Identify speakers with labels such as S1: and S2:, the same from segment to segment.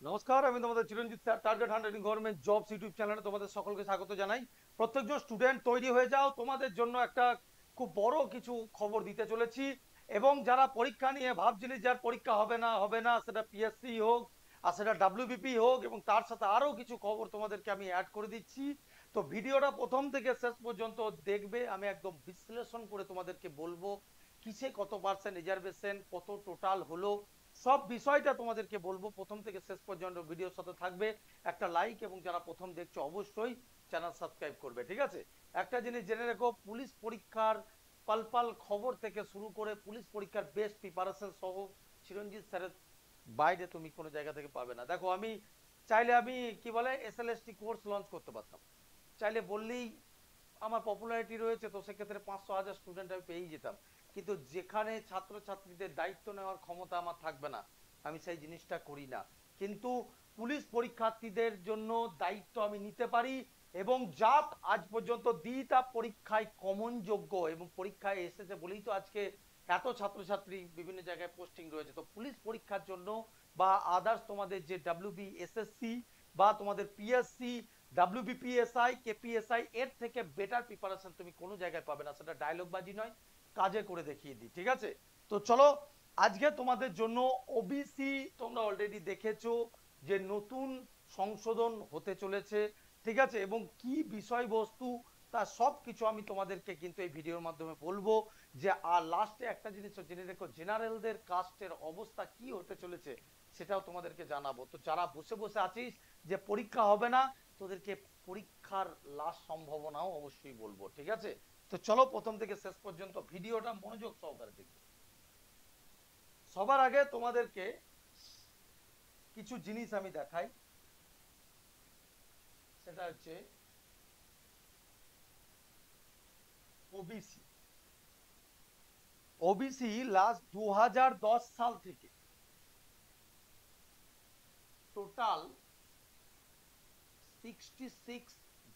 S1: নমস্কার, আমি তোমাদের Chiranjit sir. Target hundred government jobs YouTube চ্যানেলে তোমাদের সকলকে স্বাগত জানাই। প্রত্যেকজন স্টুডেন্ট তৈরি হয়ে যাও, তোমাদের জন্য একটা খুব বড় কিছু খবর দিতে চলেছি। এবং যারা পরীক্ষা নিয়ে ভাবছিলি যার পরীক্ষা হবে না সেটা পিএসসি হোক আর সেটা ডাব্লিউবিপি হোক, এবং তার সাথে আরো কিছু খবর তোমাদেরকে আমি অ্যাড করে দিচ্ছি। তো ভিডিওটা প্রথম থেকে শেষ পর্যন্ত দেখবে, আমি একদম বিশ্লেষণ করে তোমাদেরকে বলবো কিসে কত পার্সেন্ট রিজার্ভেশন, কত টোটাল হলো, সব বিষয়টা তোমাদেরকে বলবো। প্রথম থেকে শেষ পর্যন্ত ভিডিওর সাথে থাকবে। একটা লাইক, এবং যারা প্রথম দেখছো অবশ্যই চ্যানেল সাবস্ক্রাইব করবে, ঠিক আছে? একটা জিনিস জেনে রেখো, পুলিশ পরীক্ষার পালপাল খবর থেকে শুরু করে পুলিশ পরীক্ষার বেস্ট প্রিপারেশন সহ চিরঞ্জিত স্যারের বাইরে তুমি কোনো জায়গা থেকে পাবে না। দেখো, আমি চাইলে আমি কি বলে এসএলএসটি কোর্স লঞ্চ করতে পারতাম, চাইলে বললেই আমার পপুলারিটি রয়েছে, তো সেক্ষেত্রে 500,000 স্টুডেন্ট আমি পেয়েই যেতাম। কিন্তু যেখানে ছাত্রছাত্রীদের দায়িত্ব নেওয়ার ক্ষমতা আমার থাকবে না, আমি সেই জিনিসটা করি না। কিন্তু পুলিশ পরীক্ষার্থীদের জন্য দায়িত্ব আমি নিতে পারি। এবং জাত আজ পর্যন্ত দ্বিতীয় পরীক্ষায় কমন যোগ্য এবং পরীক্ষায় এসেছে বলেই তো আজকে এত ছাত্রছাত্রী বিভিন্ন জায়গায় পোস্টিং রয়েছে। তো পুলিশ পরীক্ষার জন্য বা আদার্স তোমাদের যে ডাব্লিউবি এসএসসি বা তোমাদের পিএসসি, ডাব্লিউবিপিএসআই, কেপিএসআই, এর থেকে বেটার প্রিপারেশন তুমি কোনো জায়গায় পাবে না। সেটা ডায়লগ বাজি নয়, কাজে করে দেখিয়ে দিই, ঠিক আছে? তো চলো, আজকে তোমাদের জন্য ওবিসি, তোমরা অলরেডি দেখেছো যে নতুন সংশোধন হতে চলেছে, ঠিক আছে? এবং কি বিষয়বস্তু তা সব কিছু আমি তোমাদেরকে কিন্তু এই ভিডিওর মাধ্যমে বলবো। যে আর লাস্টে একটা জিনিস জেনে রেখো, জেনারেলদের কাস্টের অবস্থা কি হতে চলেছে সেটাও তোমাদেরকে জানাবো। তো যারা বসে বসে আছিস যে পরীক্ষা হবে না, তোদেরকে পরীক্ষার লাস্ট সম্ভাবনাও অবশ্যই বলবো, ঠিক আছে? তো চলো প্রথম থেকে শেষ পর্যন্ত ভিডিওটা মনোযোগ সহকারে দেখো। সবার আগে তোমাদেরকে কিছু জিনিস আমি দেখাই, সেটা হচ্ছে ওবিসি। ওবিসি লাস্ট 2010 সাল থেকে টোটাল 66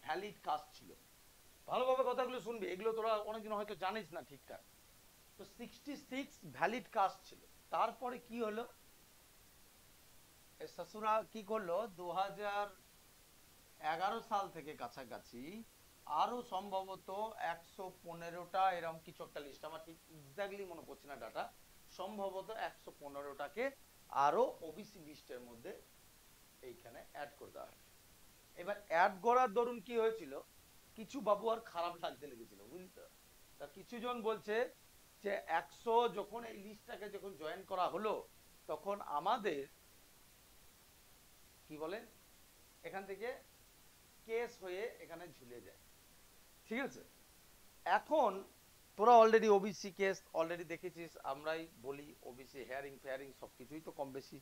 S1: ভ্যালিড কাস্ট ছিল। ভালোভাবে কথাগুলো শুনবি, এগুলো তোরা অনেকদিন হয়তো জানিস না ঠিকঠাক। তো 66 ভ্যালিড কাস্ট ছিল। তারপরে কি হলো, শাশুড়া কি করলো, 2011 সাল থেকে কাছাকাছি আরো সম্ভবত 115টা এরকম কিছু একটা লিস্ট, আমার ঠিক এক্স্যাক্টলি মনে পড়ছে না ডাটা, সম্ভবত 115টাকে আরো ওবিসি লিস্টের মধ্যে এইখানে অ্যাড করে দেওয়া হয়েছে। এবার অ্যাড করার দরুন কি হয়েছিল, কিছু বাবু আর খারাপ লাগতে লেগেছিল, বুঝলি? তা কিছু জন বলছে যে 100 যখন এই লিস্টটাকে যখন জয়েন করা হলো, তখন আমাদের কি বলে এখান থেকে কেস হয়ে এখানে ঝুলে যায়, ঠিক আছে? এখন তোরা অলরেডি ওবিসি কেস অলরেডি দেখেছিস, আমরাই বলি ওবিসি হেয়ারিং ফেয়ারিং সবকিছুই তো কম বেশি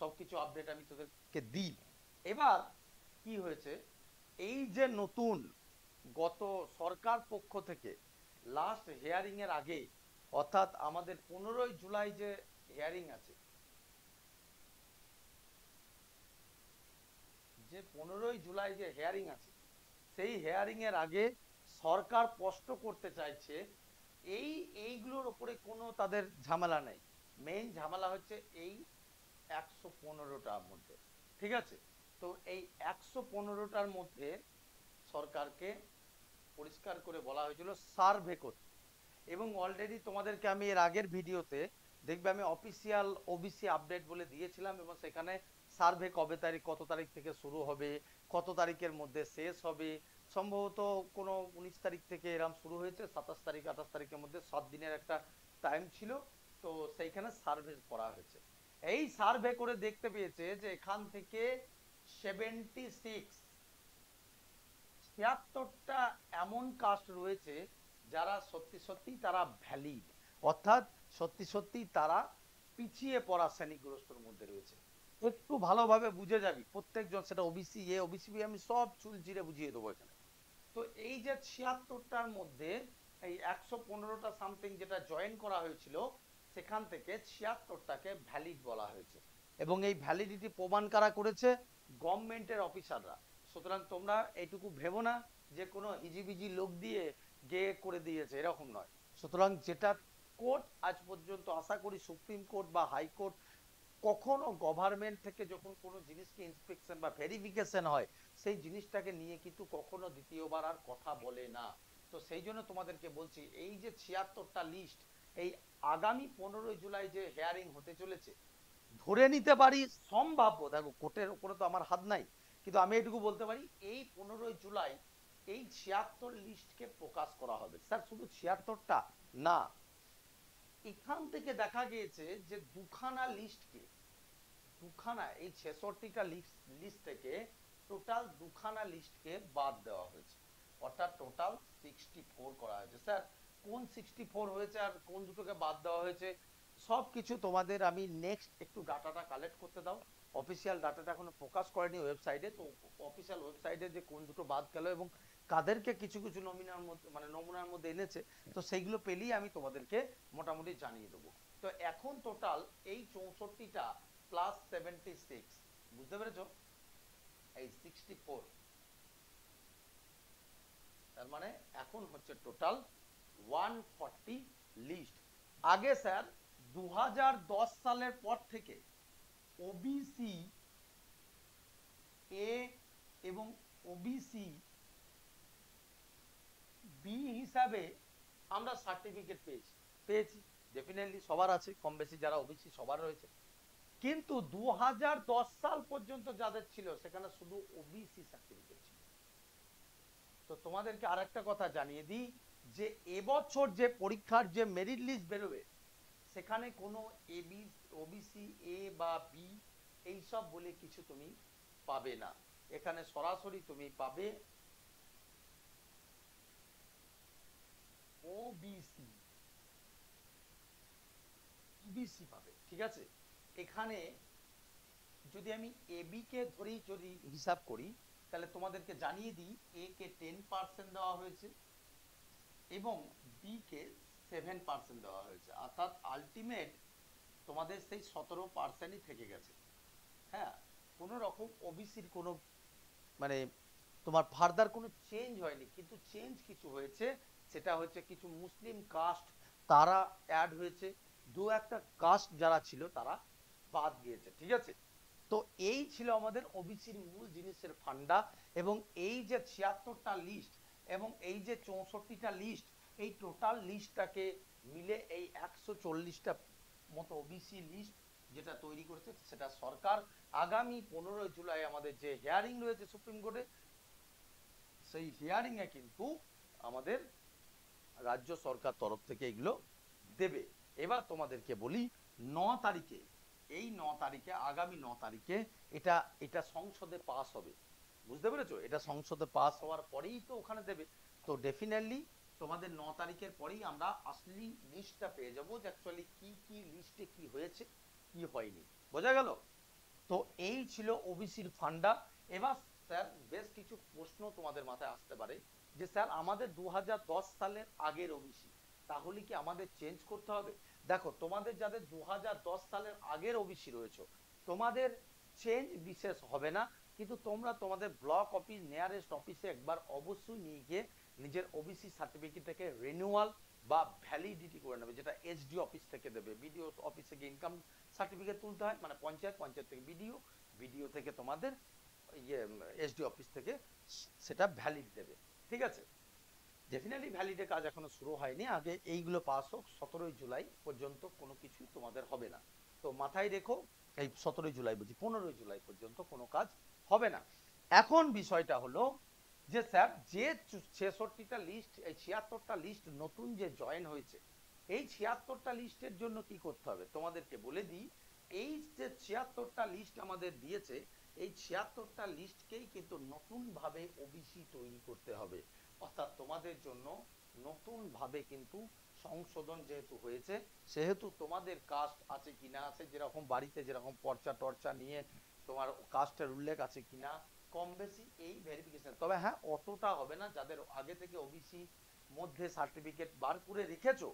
S1: সবকিছু আপডেট আমি তোদেরকে দিই। এবার কি হয়েছে, এই যে নতুন গত সরকার পক্ষ থেকে লাস্ট হেয়ারিং এর আগে, অর্থাৎ আমাদের 15ই জুলাই যে হেয়ারিং আছে, যে 15ই জুলাই যে হেয়ারিং আছে, সেই হেয়ারিং এর আগে সরকার স্পষ্ট করতে চাইছে এই এইগুলোর উপরে কোনো তাদের ঝামেলা নেই। মেইন ঝামেলা হচ্ছে এই 115টার মধ্যে, ঠিক আছে? তো এই 115টার মধ্যে সরকারকে পরিষ্কার করে বলা হয়েছিল সার্ভে করতে। এবং অলরেডি তোমাদেরকে আমি এর আগের ভিডিওতে দেখবে আমি অফিসিয়াল ওবিসি আপডেট বলে দিয়েছিলাম, এবং সেখানে সার্ভে কবে তারিখ, কত তারিখ থেকে শুরু হবে, কত তারিখের মধ্যে শেষ হবে, সম্ভবত কোনো 19 তারিখ থেকে এরম শুরু হয়েছে, 27 তারিখ 28 তারিখের মধ্যে 7 দিনের একটা টাইম ছিল। তো সেইখানে সার্ভে করা হয়েছে। এই সার্ভে করে দেখতে পেয়েছে যে এখান থেকে 76টা এমন কাস্ট রয়েছে যারা সত্যি সত্যি তারা ভ্যালিড, অর্থাৎ সত্যি সত্যি তারা পিছিয়ে পড়া শ্রেণীগ্রস্তর মধ্যে রয়েছে। একটু ভালোভাবে বুঝে যাবি প্রত্যেকজন, সেটা ওবিসি এ ওবিসি বি, আমি সব চুল চিরে বুঝিয়ে দেবো এখানে। তো এই যে 76টার মধ্যে এই 115টা সামথিং যেটা জয়েন করা হয়েছিল, সেখান থেকে 76টাকে ভ্যালিড বলা হয়েছে। এবং এই ভ্যালিডিটি প্রমাণ কারা করেছে, গভর্নমেন্টের অফিসাররা। সুতরাং তোমরা এইটুকু ভেবো না যে কোনো হিজিবিজি লোক দিয়ে গিয়ে করে দিয়েছে, এরকম নয়। সুতরাং যেটা কোর্ট আজ পর্যন্ত, আশা করি সুপ্রিম কোর্ট বা হাইকোর্ট কখনো গভর্নমেন্ট থেকে যখন কোনো জিনিসকে ইন্সপেকশন বা ভেরিফিকেশন হয় সেই জিনিসটাকে নিয়ে কিন্তু কখনো দ্বিতীয়বার আর কথা বলে না। তো সেই জন্য তোমাদেরকে বলছি এই যে 76টা লিস্ট, এই আগামী 15ই জুলাই যে হেয়ারিং হতে চলেছে, ধরে নিতে পারি সম্ভাব্য, দেখো কোর্টের উপরে তো আমার হাত নাই, কিন্তু আমি এটুকু বলতে পারি এই 15ই জুলাই এই 76 লিস্টকে প্রকাশ করা হবে। স্যার শুধু 76টা না, এখান থেকে দেখা গিয়েছে যে দুখানা এই 66টা লিস্ট থেকে টোটাল দুখানা লিস্টকে বাদ দেওয়া হয়েছে, অর্থাৎ টোটাল 64 করা হয়েছে। স্যার কোন 64 হয়েছে আর কোন দুটোকে বাদ দেওয়া হয়েছে সবকিছু তোমাদের আমি নেক্সট একটু ডাটাটা কালেক্ট করতে দাও। অফিসিয়াল ডাটাটা এখনো প্রকাশ করেনি ওয়েবসাইটে, তো অফিসিয়াল ওয়েবসাইটে যে কোন দুটো বাদ গেল এবং কাদেরকে কিছু কিছু নমিনার মধ্যে মানে নমুনার মধ্যে এনেছে, তো সেইগুলো পেলেই আমি তোমাদেরকে মোটামুটি জানিয়ে দেবো। তো এখন টোটাল এই 64টা প্লাস 76, বুঝতে পেরেছো, এই 64, তার মানে এখন হচ্ছে টোটাল 140 লিস্ট। আগে স্যার 2010 সালের পর থেকে ওবিসি এ এবং ওবিসি বি হিসাবে আমরা সার্টিফিকেট পেয়েছি ডেফিনেটলি সবার আছে, কম বেশি যারা ওবিসি সবার রয়েছে, কিন্তু 2010 সাল পর্যন্ত যাদের ছিল সেখানে শুধু ওবিসি সার্টিফিকেট ছিল। তো তোমাদেরকে আরেকটা কথা জানিয়ে দিই যে এবছর যে পরীক্ষার যে মেরিট লিস্ট বেরোবে সেখানে কোনো ওবিসি এ বা বি এইসব বলে কিছু তুমি পাবে না, এখানে সরাসরি তুমি পাবে ওবিসি ওবিসি পাবে, ঠিক আছে। এখানে যদি আমি এবি কে ধরেই যদি হিসাব করি তাহলে তোমাদেরকে জানিয়ে দিই এ কে 10% দেওয়া হয়েছে এবং বি কে 7% দেওয়া হয়েছে, অর্থাৎ আলটিমেট তোমাদের সেই 17%ই থেকে গেছে। হ্যাঁ, কোনো রকম ওবিসির কোনো মানে তোমার ফার্দার কোনো চেঞ্জ হয়নি, কিন্তু চেঞ্জ কিছু হয়েছে, সেটা হচ্ছে কিছু মুসলিম কাস্ট তারা অ্যাড হয়েছে, দু একটা কাস্ট যারা ছিল তারা বাদ গিয়েছে, ঠিক আছে। তো এই ছিল আমাদের ওবিসির মূল জিনিসের ফান্ডা, এবং এই যে 76টা লিস্ট এবং এই যে 64টা লিস্ট, এই টোটাল লিস্টটাকে মিলে এই 140টা মতো ওবিসি লিস্ট যেটা তৈরি করেছে সেটা সরকার আগামী 15ই জুলাই আমাদের যে হিয়ারিং রয়েছে সুপ্রিম কোর্টে, সেই হিয়ারিং এ কিন্তু আমাদের রাজ্য সরকার তরফ থেকে এগুলো দেবে। এবার তোমাদেরকে বলি 9 তারিখে, এই 9 তারিখে আগামী 9 তারিখে এটা এটা সংসদে পাস হবে, বুঝতে পেরেছো, এটা সংসদে পাস হওয়ার পরেই তো ওখানে দেবে। তো ডেফিনেটলি তোমাদের 9 তারিখের পরেই আমরা আসলি লিস্টটা পেয়ে যাবো যে অ্যাকচুয়ালি কি কি লিস্টে কি হয়েছে কি হয়নি, বোঝা গেল। তো এই ছিল ওবিসির ফান্ডা। এবার স্যার বেশ কিছু প্রশ্ন তোমাদের মাথায় আসতে পারে যে স্যার আমাদের 2010 সালের আগের ওবিসি তাহলে কি আমাদের চেঞ্জ করতে হবে। দেখো তোমাদের যাদের 2010 সালের আগের ওবিসি রয়েছে তোমাদের চেঞ্জ বিশেষ হবে না, কিন্তু তোমরা তোমাদের ব্লক অফিস নিয়ারেস্ট অফিসে একবার অবশ্যই নিয়ে গিয়ে নিজের ওবিসি সার্টিফিকেটটাকে রিনিউয়াল বা ভ্যালিডিটি করে নেবে, যেটা এসডি অফিস থেকে দেবে, বিডিও অফিস থেকে ইনকাম সার্টিফিকেট তুলতে হয়, মানে পঞ্চায়েত থেকে বিডিও থেকে তোমাদের ইয়ে এসডি অফিস থেকে সেটা ভ্যালিড দেবে, ঠিক আছে। ডেফিনেটলি ভ্যালিডের কাজ এখনো শুরু হয়নি, আগে এইগুলো পাস হোক, 17ই জুলাই পর্যন্ত কোনো কিছুই তোমাদের হবে না। তো মাথায় রেখো এই 17ই জুলাই বলছি 15ই জুলাই পর্যন্ত কোনো কাজ হবে না। এখন বিষয়টা হলো যে স্যার যে 66টা লিস্ট এই 76টা লিস্ট নতুন যে জয়েন হয়েছে, এই 76টা লিস্টের জন্য কি করতে হবে তোমাদেরকে বলে দিই। এই যে 76টা লিস্ট আমাদের দিয়েছে এই 76টা লিস্টকেই কিন্তু নতুন ভাবে ওবিসি তৈরি করতে হবে, অর্থাৎ তোমাদের জন্য নতুন ভাবে কিন্তু সংশোধন যেহেতু হয়েছে সেহেতু তোমাদের কাস্ট আছে কিনা, আছে যেরকম বাড়িতে যেরকম পর্চা টর্চা নিয়ে তোমার কাস্টের উল্লেখ আছে কিনা কম বেশি এই ভেরিফিকেশন, তবে হ্যাঁ অতটা হবে না, যাদের আগে থেকে ওবিসি মধ্যে সার্টিফিকেট বার করে রেখেছো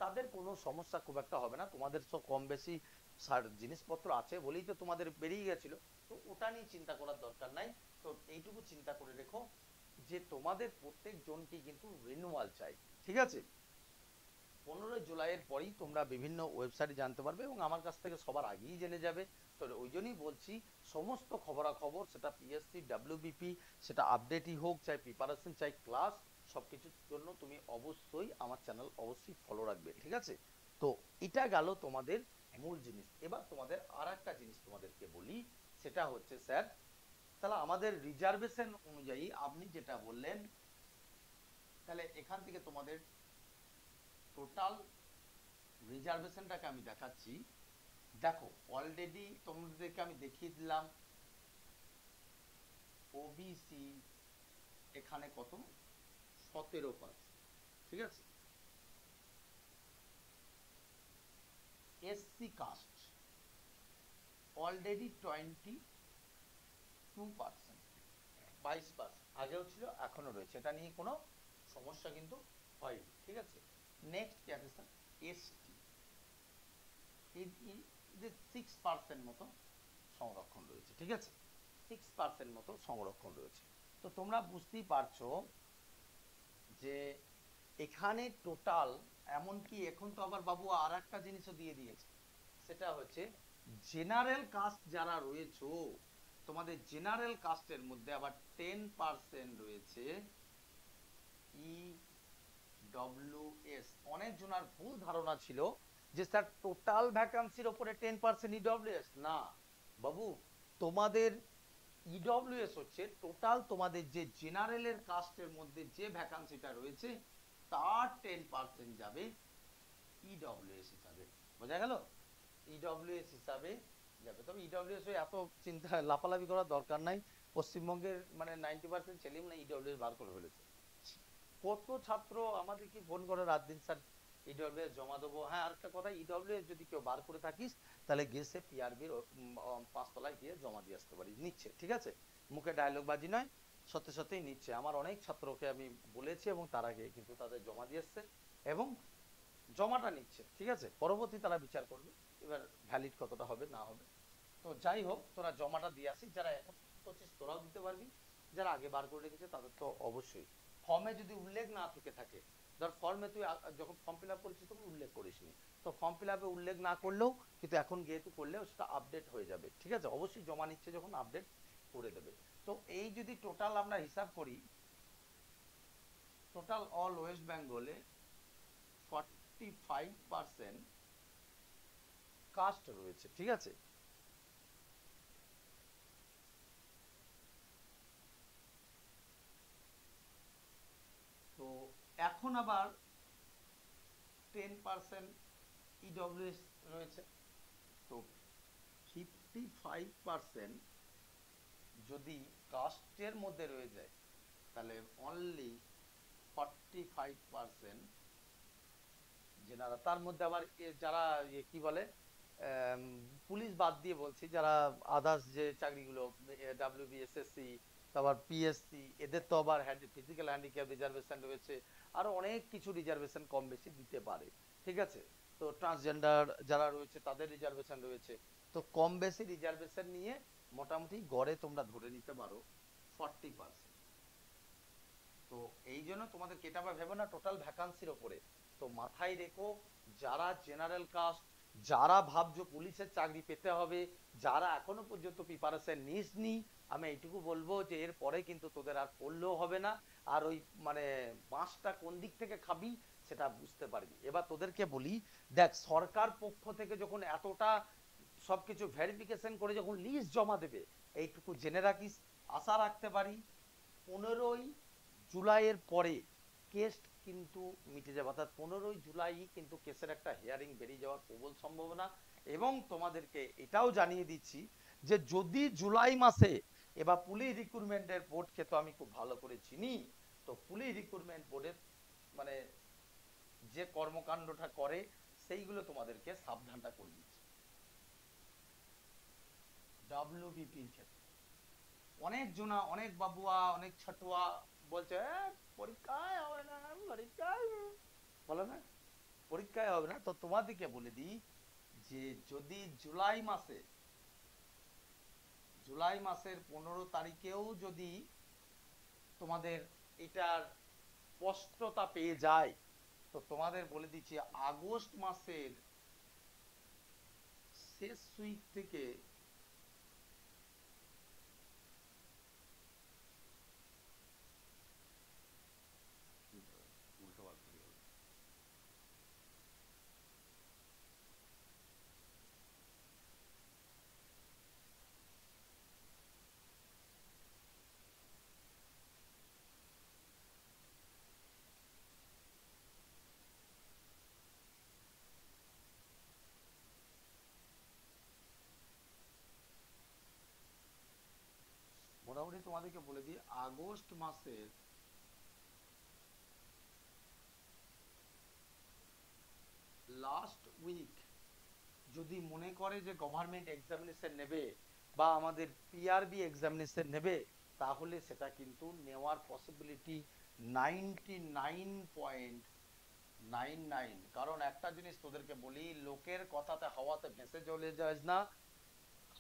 S1: তাদের কোনো সমস্যা খুব একটা হবে না, তোমাদের সব কম বেশি জিনিসপত্র আছে বলেই তো তোমাদের বেরিয়ে গেছিল, তো ওটা নিয়ে চিন্তা করার দরকার নাই। তো এইটুকু চিন্তা করে রেখো যে তোমাদের প্রত্যেক জনকে কিন্তু রিনিউয়াল চাই, ঠিক আছে। 15 জুলাইয়ের পরেই তোমরা বিভিন্ন ওয়েবসাইটে জানতে পারবে এবং আমার কাছ থেকে সবার আগেই জেনে যাবে। তো ওই জন্যই বলছি, সমস্ত খবরাখবর, সেটা পিএসসি ডাব্লিউবিপি, সেটা আপডেটই হোক, চাই প্রিপারেশন, চাই ক্লাস, সবকিছুর জন্য তুমি অবশ্যই আমার চ্যানেল অবশ্যই ফলো রাখবে, ঠিক আছে? তো এটা গেল তোমাদের মূল জিনিস। এবার তোমাদের আর একটা জিনিস তোমাদেরকে বলি, সেটা হচ্ছে স্যার, তাহলে আমাদের রিজার্ভেশন অনুযায়ী আপনি যেটা বললেন, তাহলে এখান থেকে তোমাদের টোটাল রিজার্ভেশনটাকে আমি দেখাচ্ছি। দেখো অলরেডি তোমাদেরকে আমি দেখিয়ে দিলাম ওবিসি এখানে কত, 17%, ঠিক আছে? এসসি কাস্ট অলরেডি 22%, 22%, আগেও ছিল এখনো রয়েছে, এটা নিয়ে কোনো সমস্যা কিন্তু হয়নি, ঠিক আছে? নেক্সট কি আছে স্যার? এসটি, এদের 6% মতো সংরক্ষণ রয়েছে, ঠিক আছে? 6% মতো সংরক্ষণ রয়েছে। তো তোমরা বুঝতেই পারছো যে এখানে টোটাল, এমনকি এখন তো আবার বাবু আর একটা জিনিসও দিয়ে দিয়েছে, সেটা হচ্ছে জেনারেল কাস্ট যারা রয়েছে, তোমাদের জেনারেল কাস্টের মধ্যে আবার 10% রয়েছে ইডব্লিউএস। অনেক জনের ভুল ধারণা ছিল যে স্যার টোটাল ভ্যাকান্সির উপরে 10% ইডব্লিউএস, না বাবু, তোমাদের ইডব্লিউএস হচ্ছে টোটাল তোমাদের যে জেনারেলের কাস্টের মধ্যে যে ভ্যাকান্সিটা রয়েছে তার 10% যাবে ইডব্লিউএস হিসাবে, বোঝা গেল? ইডব্লিউএস হিসাবে যাবে। তবে ইডব্লিউএস এত চিন্তা লাফালাফি করার দরকার নাই, পশ্চিমবঙ্গের মানে 90% ছেলেই মানে ইডব্লিউএস বার করে ফেলেছে। কত ছাত্র আমাদেরকে ফোন করে রাত দিন, স্যার ইডব্লিউএস জমা দেবো। হ্যাঁ, আরেকটা কথা, ইডব্লিউএস যদি কেউ বার করে থাকিস তাহলে গেছে পিআরবির 5 তলায় গিয়ে জমা দিয়ে আসতে পারিস, নিচ্ছে, ঠিক আছে? মুখে ডায়লগ বাজি নয়, সত্যি সত্যিই নিচ্ছে। আমার অনেক ছাত্রকে আমি বলেছি এবং তারা গিয়ে কিন্তু তাদের জমা দিয়ে আসছে এবং জমাটা নিচ্ছে, ঠিক আছে? পরবর্তী তারা বিচার করবে এবার ভ্যালিড কতটা হবে না হবে। তো যাই হোক, তোরা জমাটা দিয়ে আসিস, যারা এখন করছিস তোরাও দিতে পারবি, যারা আগে বার করে রেখেছে তাদের তো অবশ্যই। ফর্মে যদি উল্লেখ না থেকে থাকে, ধর ফর্মে তুই যখন ফর্ম ফিল আপ করেছিস তখন উল্লেখ করিসনি, তো ফর্ম ফিল আপে উল্লেখ না করলেও কিন্তু এখন গিয়ে তুই করলেও সেটা আপডেট হয়ে যাবে, ঠিক আছে? অবশ্যই জমা নিচ্ছে যখন আপডেট করে দেবে। তো এই যদি টোটাল আমরা হিসাব করি, টোটাল অল ওয়েস্ট বেঙ্গলে 45% কাস্ট রয়েছে, ঠিক আছে? তো এখন আবার 10% ইডব্লিউএস রয়েছে। তো 55% যদি কাস্টের মধ্যে রয়ে যায় তাহলে অনলি 45% জেনারা, তার মধ্যে আবার যারা কি বলে পুলিশ বাদ দিয়ে বলছি, যারা আদার্স যে চাকরিগুলো ডাব্লিউবিএসএসসি, তারপর পিএসসি, এদের তো আবার ফিজিক্যাল হ্যান্ডিক্যাপ রিজার্ভেশন রয়েছে, আরো অনেক কিছু রিজার্ভেশন কম বেশি দিতে পারে, ঠিক আছে? তো ট্রান্সজেন্ডার যারা রয়েছে তাদের রিজার্ভেশন রয়েছে। তো কম বেশি রিজার্ভেশন নিয়ে মোটামুটি গড়ে তোমরা ধরে নিতে পারো 40%। তো এই জন্য তোমাদের কেটা বা ভেবো না টোটাল ভ্যাকান্সির ওপরে। তো মাথায় রেখো, যারা জেনারেল কাস্ট, যারা ভাবছো পুলিশের চাকরি পেতে হবে, যারা এখনো পর্যন্ত প্রিপারেশন নিসনি, আমি এইটুকু বলবো যে এর পরে কিন্তু তোদের আর পড়লেও হবে না, আর ওই মানে বাঁশটা কোন দিক থেকে খাবি সেটা বুঝতে পারবি। এবার তোদেরকে বলি, দেখ সরকার পক্ষ থেকে যখন এতটা সবকিছু ভেরিফিকেশন করে যখন লিস্ট জমা দেবে, এইটুকু জেনে রাখিস, আশা রাখতে পারি 15 জুলাইয়ের পরে কেস কিন্তু মিটে যাবে, অর্থাৎ 15 জুলাই কিন্তু কেসের একটা হিয়ারিং বেরিয়ে যাওয়ার প্রবল সম্ভাবনা। এবং তোমাদেরকে এটাও জানিয়ে দিচ্ছি যে যদি জুলাই মাসে, এবার পুলিশ রিক্রুটমেন্টের বোর্ডকে তো আমি খুব ভালো করে চিনি, তো পুলিশ রিক্রুটমেন্ট বোর্ডের মানে যে কর্মকাণ্ডটা করে সেইগুলো তোমাদেরকে সাবধানটা করে দিচ্ছি। ডব্লিউবিপির ক্ষেত্রে অনেক জনা, অনেক বাবুয়া, অনেক ছাটুয়া বলছে পরীক্ষায় হবে না, পরীক্ষায় বলে না পরীক্ষায় হবে না। তো তোমাদেরকে বলে দিই যে যদি জুলাই মাসের 15 তারিখেও যদি তোমাদের এটার স্পষ্টতা পেয়ে যায়, তো তোমাদের বলে দিচ্ছি, আগস্ট মাসের শেষ উইক থেকে উল্টো পাল্টা হয়ে গেল। মোটামুটি তোমাদেরকে বলে দিই, আগস্ট মাসের লাস্ট উইক যদি মনে করে যে গভর্নমেন্ট এক্সামিনেশন নেবে বা আমাদের পিআরবি এক্সামিনেশন নেবে, তাহলে সেটা কিন্তু নেওয়ার পসিবিলিটি 99.99। কারণ একটা জিনিস তোদেরকে বলি, লোকের কথাতে হাওয়াতে ভেসে চলে যাস না।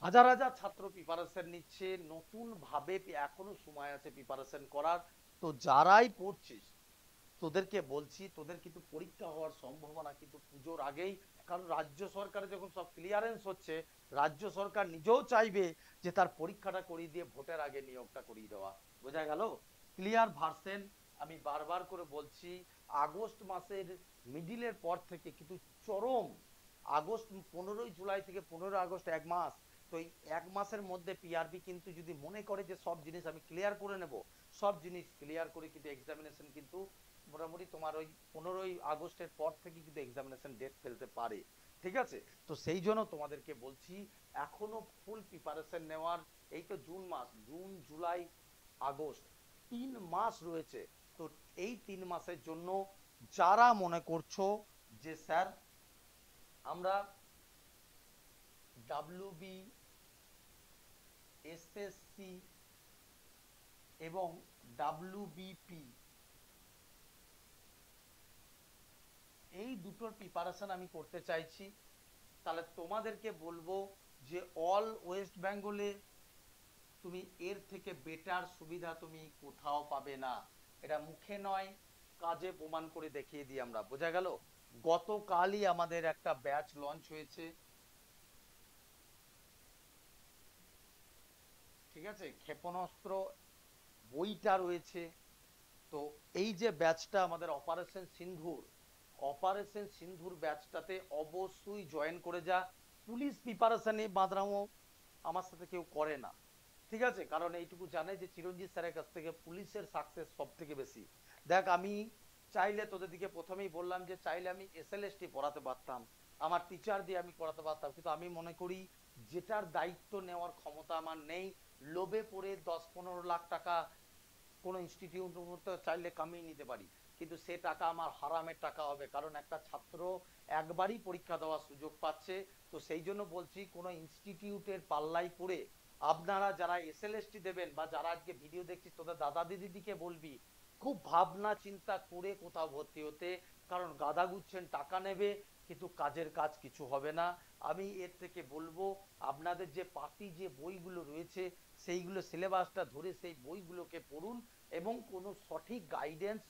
S1: হাজার হাজার ছাত্র প্রিপারেশন নিচ্ছে, নতুন ভাবে এখনো সময় আছে প্রিপারেশন করার। তো যারাই পড়ছিস, তোদেরকে বলছি, তোদের কিন্তু পরীক্ষা হওয়ার সম্ভাবনা কিন্তু পুজোর আগেই। কারণ রাজ্য সরকারের যখন সব ক্লিয়ারেন্স হচ্ছে, রাজ্য সরকার নিজেও চাইবে যে তার পরীক্ষাটা করিয়ে দিয়ে ভোটের আগে নিয়োগটা করিয়ে দেওয়া। বোঝা গেল? Clear version. আমি বারবার করে বলছি, আগস্ট মাসের মিডিলের পর থেকে কিন্তু চরম, আগস্ট 15ই জুলাই থেকে 15 আগস্ট 1 মাস, তো এই 1 মাসের মধ্যে পিআরবি কিন্তু যদি মনে করে যে সব জিনিস আমি ক্লিয়ার করে নেব, সব জিনিস ক্লিয়ার করে কিন্তু এক্সামিনেশন কিন্তু মোটামুটি তোমার ওই 15ই আগস্টের পর থেকে কিন্তু এক্সামিনেশন ডেট ফেলতে পারে। ঠিক আছে? তো সেই জন্য তোমাদেরকে বলছি, এখনো ফুল প্রিপারেশন নেওয়ার, এই তো জুন মাস, জুন জুলাই আগস্ট 3 মাস রয়েছে। তো এই 3 মাসের জন্য যারা মনে করছো যে স্যার আমরা ডাব্লিউবি, এসএসসি এবং ডাব্লিউবিপি এই দুটোর প্রিপারেশন আমি করতে চাইছি, তাহলে তোমাদেরকে বলবো যে অল ওয়েস্ট বেঙ্গলে তুমি এর থেকে বেটার সুবিধা তুমি কোথাও পাবে না। এটা মুখে নয়, কাজে প্রমাণ করে দেখিয়ে দিই আমরা। বোঝা গেল? গতকালই আমাদের একটা ব্যাচ লঞ্চ হয়েছে, ঠিক আছে? ক্ষেপণাস্ত্র বইটা রয়েছে। তো এই যে ব্যাচটা আমাদের অপারেশন সিন্ধুর, অপারেশন সিন্ধুর ব্যাচটাতে অবশ্যই জয়েন করে যা। পুলিশ প্রিপারেশনে বাঁধরামো আমার সাথে কেউ করে না, ঠিক আছে? কারণ এইটুকু জানে যে চিরঞ্জিত স্যারের কাছ থেকে পুলিশের সাকসেস সব থেকে বেশি। দেখ, আমি চাইলে তোদের দিকে প্রথমেই বললাম যে চাইলে আমি এসএলএসটি পড়াতে পারতাম, আমার টিচার দিয়ে আমি পড়াতে পারতাম, কিন্তু আমি মনে করি যেটার দায়িত্ব নেওয়ার ক্ষমতা আমার নেই, লোভে পড়ে 10-15 লাখ টাকা কোনো ইনস্টিটিউট চাইলে কামিয়ে নিতে পারি, কিন্তু সে টাকা আমার হারামের টাকা হবে। কারণ একটা ছাত্র একবারই পরীক্ষা দেওয়ার সুযোগ পাচ্ছে। তো সেই জন্য বলছি, কোনো ইনস্টিটিউটের পাল্লাই পড়ে আপনারা যারা এসএলএসটি দেবেন বা যারা আজকে ভিডিও দেখছিস, তোদের দাদা দিদিকে বলবি খুব ভাবনা চিন্তা করে কোথাও ভর্তি হতে। কারণ গাদা গুচ্ছেন, টাকা নেবে কিন্তু কাজের কাজ কিছু হবে না। আমি এর থেকে বলবো, আপনাদের যে পাতি যে বইগুলো রয়েছে সেইগুলো সিলেবাসটা ধরে সেই বইগুলোকে পড়ুন এবং কোনো সঠিক গাইডেন্স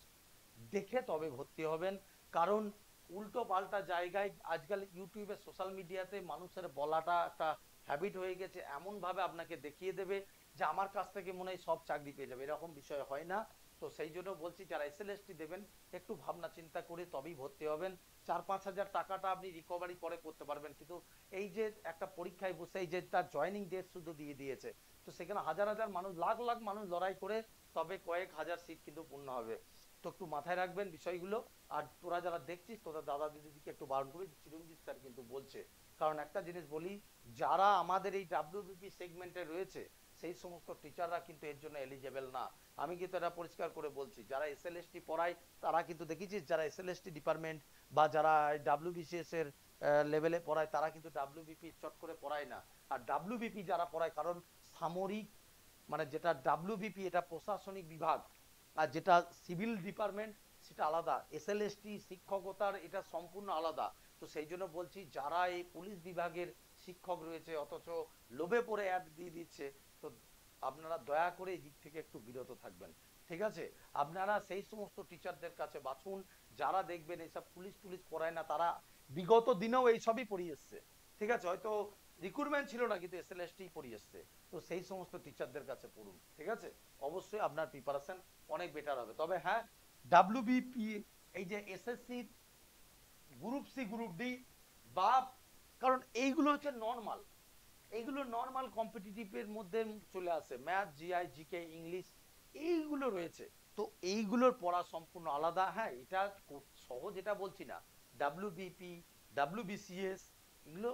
S1: দেখে তবে ভর্তি হবেন। কারণ উল্টো পাল্টা জায়গায় আজকাল ইউটিউবে সোশ্যাল মিডিয়াতে মানুষের বলাটা একটা হ্যাবিট হয়ে গেছে, এমন ভাবে আপনাকে দেখিয়ে দেবে যে আমার কাছ থেকে মনে হয় সব চাকরি পেয়ে যাবে, এরকম বিষয় হয় না। তো সেই জন্য বলছি, যারা এসএলএসটি দেবেন একটু ভাবনা চিন্তা করে তবেই ভর্তি হবেন। 4-5 হাজার টাকাটা আপনি রিকভারি পরে করতে পারবেন, কিন্তু এই যে একটা পরীক্ষায় বসে এই যে তার জয়নিং ডেট শুধু দিয়ে দিয়েছে, তো সেখানে হাজার হাজার মানুষ, লাখ লাখ মানুষ লড়াই করে তবে কয়েক হাজার সিট কিন্তু পূর্ণ হবে। তো একটু মাথায় রাখবেন বিষয়গুলো। আর তোরা যারা দেখছিস, তোদের দাদা দিদিকে একটু বারণ করবি, চিরঞ্জিত স্যার কিন্তু বলছে। কারণ একটা জিনিস বলি, যারা আমাদের এই ডাব্লিউবিপি সেগমেন্টে রয়েছে সেই সমস্ত টিচাররা কিন্তু এর জন্য এলিজেবল না। আমি কিন্তু এটা পরিষ্কার করে বলছি, যারা এসএলএসটি পড়ায় তারা কিন্তু দেখেছিস, যারা এসএলএসটি ডিপার্টমেন্ট বা যারা ডাব্লিউবিসিএস এর লেভেলে পড়ায় তারা কিন্তু ডাব্লিউবিপি চট করে পড়ায় না। আর ডাব্লিউবিপি যারা পড়ায়, কারণ সামরিক মানে যেটা ডাব্লিউবিপি এটা প্রশাসনিক বিভাগ, আর যেটা সিভিল ডিপার্টমেন্ট সেটা আলাদা, এসএলএসটি শিক্ষকতার এটা সম্পূর্ণ আলাদা। তো সেই জন্য বলছি, যারা এই পুলিশ বিভাগের শিক্ষক রয়েছে অথচ লোভে পড়ে অ্যাড দিয়ে দিচ্ছে, তো আপনারা দয়া করে এই দিক থেকে একটু বিরত থাকবেন। ঠিক আছে? আপনারা সেই সমস্ত টিচারদের কাছে বাঁচুন যারা দেখবেন এইসব পুলিশ টুলিশ পড়ায় না, তারা বিগত দিনেও এইসবই পড়িয়ে এসছে, ঠিক আছে, হয়তো রিক্রুটমেন্ট ছিল না কিন্তু এসএলএসটি পড়িয়ে এসছে। তো সেই সমস্ত টিচারদের কাছে পড়ুন, ঠিক আছে, অবশ্যই আপনার প্রিপারেশন অনেক বেটার হবে। তবে হ্যাঁ, ডাব্লিউবিপি, এই যে SSC group C group D বা, কারণ এইগুলো হচ্ছে নর্মাল, এইগুলো নর্মাল কম্পিটিটিভের মধ্যে চলে আসে, ম্যাথ, জিআই, জিকে, ইংলিশ এইগুলো রয়েছে। তো এইগুলোর পড়া সম্পূর্ণ আলাদা। হ্যাঁ, এটা সহজ এটা বলছি না, ডাব্লিউবিপি, ডাব্লিউবিসিএস এগুলো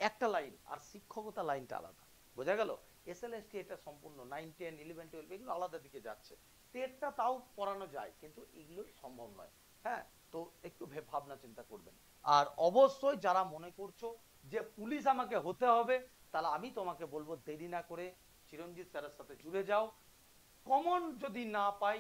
S1: একটা লাইন, আর শিক্ষকতা লাইনটা আলাদা, বোঝা গেল। এসএলএসটি এটা সম্পূর্ণ 9, 10, 11, 12 এগুলো আলাদা দিকে যাচ্ছে। টেটটা তাও পড়ানো যায়, কিন্তু এগুলো সম্ভব নয়। হ্যাঁ, তো একটু ভাবনা চিন্তা করবেন। আর অবশ্যই যারা মনে করছো যে পুলিশ আমাকে হতে হবে, তাহলে আমি তোমাকে বলবো দেরি না করে চিরঞ্জিত স্যারের সাথে জুড়ে যাও। কমন যদি না পাই,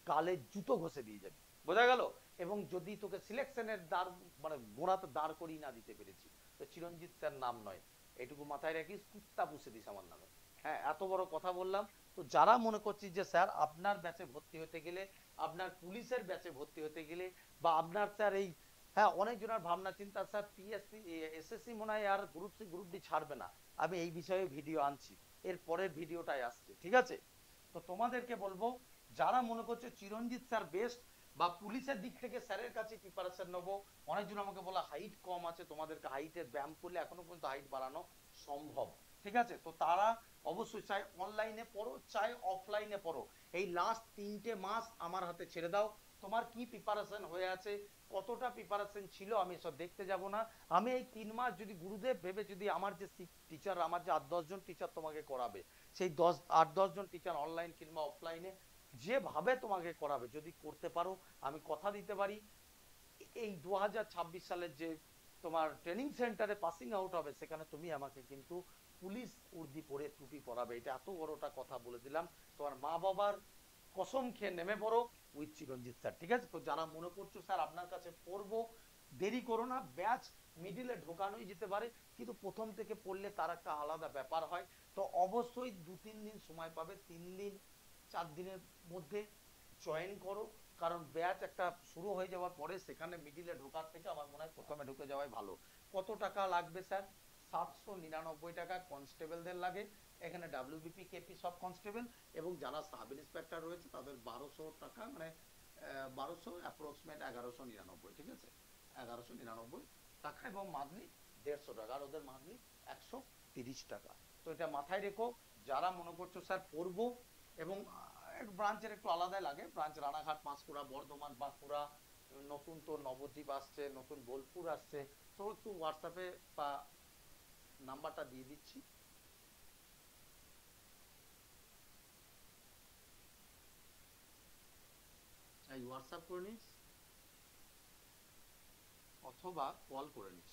S1: গালে জুতো ঘষে দিয়ে যাবি, বোঝা গেল। এবং যদি তোকে সিলেকশনের দাঁড়, মানে গোড়াতে দাঁড় করিয়ে না দিতে পেরেছি, তো চিরঞ্জিত স্যার নাম নয়, এটুকু মাথায় রাখিস, কুত্তা পুষে দিস আমার নামে। হ্যাঁ, এত বড় কথা বললাম। তো যারা মনে করছিস যে স্যার আপনার ব্যাচে ভর্তি হতে গেলে, আপনার পুলিশের ব্যাচে ভর্তি হতে গেলে, বা আপনার স্যার এই, হ্যাঁ অনেক জনের ভাবনা চিন্তা, স্যার পিএসসি এসএসসি মনে হয় আর গ্রুপ সি গ্রুপ ডি ছাড়বে না, আমি এই বিষয়ে ভিডিও আনছি, এর পরের ভিডিওটাই আসছে, ঠিক আছে। তো তোমাদেরকে বলবো, যারা মনে করছে চিরঞ্জিত স্যার বেস্ট, বা পুলিশের দিক থেকে স্যারের কাছে প্রিপারেশন নেবো, অনেকজন আমাকে বলা হাইট কম আছে, তোমাদেরকে হাইটের ব্যায়াম করলে এখনো পর্যন্ত হাইট বাড়ানো সম্ভব, ঠিক আছে, তো তারা অবশ্যই চাই অনলাইনে পড়ো চাই অফলাইনে পড়ো, এই লাস্ট 3টে মাস আমার হাতে ছেড়ে দাও। তোমার কি প্রিপারেশন হয়ে আছে, কতটা প্রিপারেশন ছিল, আমি সব দেখতে যাব না। আমি এই 3 মাস যদি গুরুদেব ভেবে, যদি আমার যে টিচার, আমার যে 8-10 জন টিচার তোমাকে করাবে, সেই 8-10 জন টিচার অনলাইন কিংবা অফলাইনে যেভাবে তোমাকে করাবে, যদি করতে পারো, আমি কথা দিতে পারি এই 2026 সালের যে তোমার ট্রেনিং সেন্টারে পাসিং আউট হবে, সেখানে তুমি আমাকে কিন্তু পুলিশ উর্দি পরে টুপি পরাবে, এটা এত বড়টা কথা বলে দিলাম। তোমার মা বাবার কসম খেয়ে নেমে পড়ো উইথ চিরঞ্জিত স্যার, ঠিক আছে। তো যারা মনে করছো স্যার আপনার কাছে পড়বো, দেরি করো না, ব্যাচ মিডিলে ঢোকানোই যেতে পারে, কিন্তু প্রথম থেকে পড়লে তার একটা আলাদা ব্যাপার হয়। তো অবশ্যই 2-3 দিন সময় পাবে, 3 দিন 4 দিনের মধ্যে জয়েন করো, কারণ ব্যাচ একটা শুরু হয়ে যাওয়ার পরে সেখানে মিডিলে ঢোকার থেকে আমার মনে হয় প্রথমে ঢুকে যাওয়াই ভালো। কত টাকা লাগবে স্যার? 799 টাকা কনস্টেবলদের লাগে, এখানে ডাব্লিউবিপি কেপি সব কনস্টেবল, এবং যারা সাব ইন্সপেক্টর রয়েছে তাদের 1200 টাকা, মানে 1200 অ্যাপ্রক্সিমেট 1199, ঠিক আছে, 1199 টাকা, এবং মান্থলি 150 টাকা, আর ওদের মান্থলি 130 টাকা। তো এটা মাথায় রেখো, যারা মনে করছো স্যার পড়বো, এবং ব্রাঞ্চের একটু আলাদাই লাগে, ব্রাঞ্চ রানাঘাট, পাঁশকুড়া, বর্ধমান, বাঁকুড়া, নতুন তো নবদ্বীপ আসছে, নতুন বোলপুর আসছে, তো একটু হোয়াটসঅ্যাপে বা নাম্বারটা দিয়ে দিচ্ছি, এই হোয়াটসঅ্যাপ করে নিস অথবা কল করে নিস।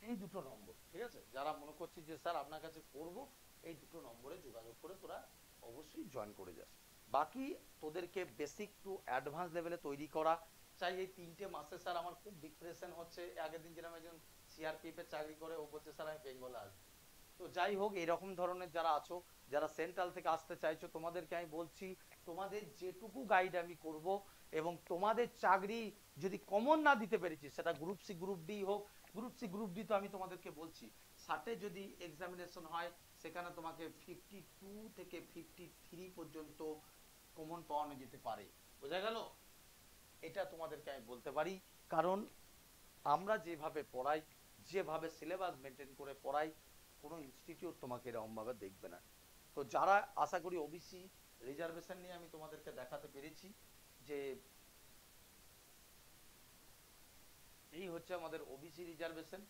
S1: এই দুটো নম্বর, ঠিক আছে, যারা মনে করছিস যে স্যার আপনার কাছে পড়বো, এই দুটো নম্বরে যোগাযোগ করে তোরা অবশ্যই জয়েন করে যাস। বাকি তোদেরকে বেসিক টু অ্যাডভান্স লেভেলে তৈরি করা চাই। এই 3টে মাসে স্যার আমার খুব ডিপ্রেশন হচ্ছে, আগের দিন যেরকম একজন সিআরপিএফ এর চাকরি করে, ও বলছে স্যার আমি বেঙ্গলে আসবো। তো যাই হোক, এরকম ধরনের যারা আছো, যারা সেন্ট্রাল থেকে আসতে চাইছো, তোমাদেরকে আমি বলছি, তোমাদের যেটুকু গাইড আমি করব, এবং তোমাদের চাকরি যদি কমন না দিতে পেরেছি, সেটা গ্রুপ সি গ্রুপ ডি হোক, গ্রুপ সি গ্রুপ ডি তো আমি তোমাদেরকে বলছি, ষাটে যদি এক্সামিনেশন হয়, সেখানে তোমাকে 52 থেকে 53 পর্যন্ত কমন পাওয়ানো যেতে পারে, বোঝা গেল। এটা তোমাদেরকে আমি বলতে পারি, কারণ আমরা যেভাবে পড়াই, যেভাবে সিলেবাস মেনটেন করে পড়াই, কোনো ইনস্টিটিউট তোমাকে এরকম ভাবে দেখবে না। তো যারা, আশা করি ওবিসি রিজার্ভেশন নিয়ে আমি তোমাদেরকে দেখাতে পেরেছি যে এই হচ্ছে আমাদের ওবিসি রিজার্ভেশন।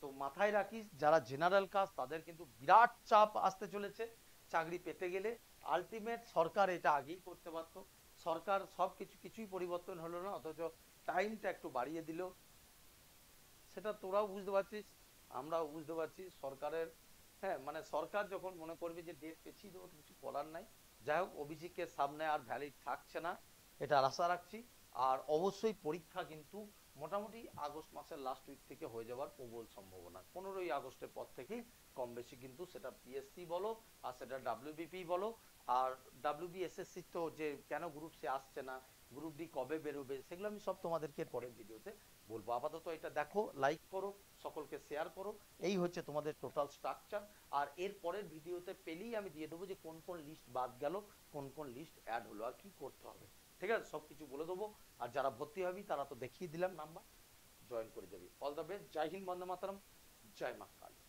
S1: তো মাথায় রাখিস, যারা জেনারেল কাস্ট তাদের কিন্তু বিরাট চাপ আসতে চলেছে চাকরি পেতে গেলে। আলটিমেট সরকার এটা আগেই করতে পারতো, সরকার সবকিছু কিছুই পরিবর্তন হলো না, অথচ টাইমটা একটু বাড়িয়ে দিল, সেটা তোরাও বুঝতে পারছিস, আমরাও বুঝতে পারছি সরকারের, হ্যাঁ মানে সরকার যখন মনে করবে যে ডেট পেছিয়ে দেবো, কিছু করার নাই। যাই হোক, ওবিসি কে সামনে আর ভ্যালিড থাকছে না, এটা আশা রাখছি। আর অবশ্যই পরীক্ষা কিন্তু মোটামুটি আগস্ট মাসের লাস্ট উইক থেকে হয়ে যাওয়ার প্রবল সম্ভাবনা। 15ই আগস্টের পর থেকেই কম বেশি কিন্তু সেটা পিএসসি বলো আর সেটা ডাব্লিউবিপি বলো আর ডাব্লিউবিএসএসসি তো যে কেন গ্রুপ সি আসছে না, গ্রুপ ডি কবে বেরোবে, সেগুলো আমি সব তোমাদেরকে পরের ভিডিওতে বলবো। আপাতত এটা দেখো, লাইক করো, সকলকে শেয়ার করো। এই হচ্ছে তোমাদের টোটাল স্ট্রাকচার। আর এর পরের ভিডিওতে পেলেই আমি দিয়ে দেবো যে কোন কোন লিস্ট বাদ গেল, কোন কোন লিস্ট অ্যাড হলো আর কি করতে হবে। ঠিক আছে, সবকিছু বলে দেবো। আর যারা ভর্তি হবি তারা তো দেখিয়ে দিলাম নাম্বার, জয়েন করে যাবি। All the best. Jai Hind, Vande Mataram, জয় মা কালী।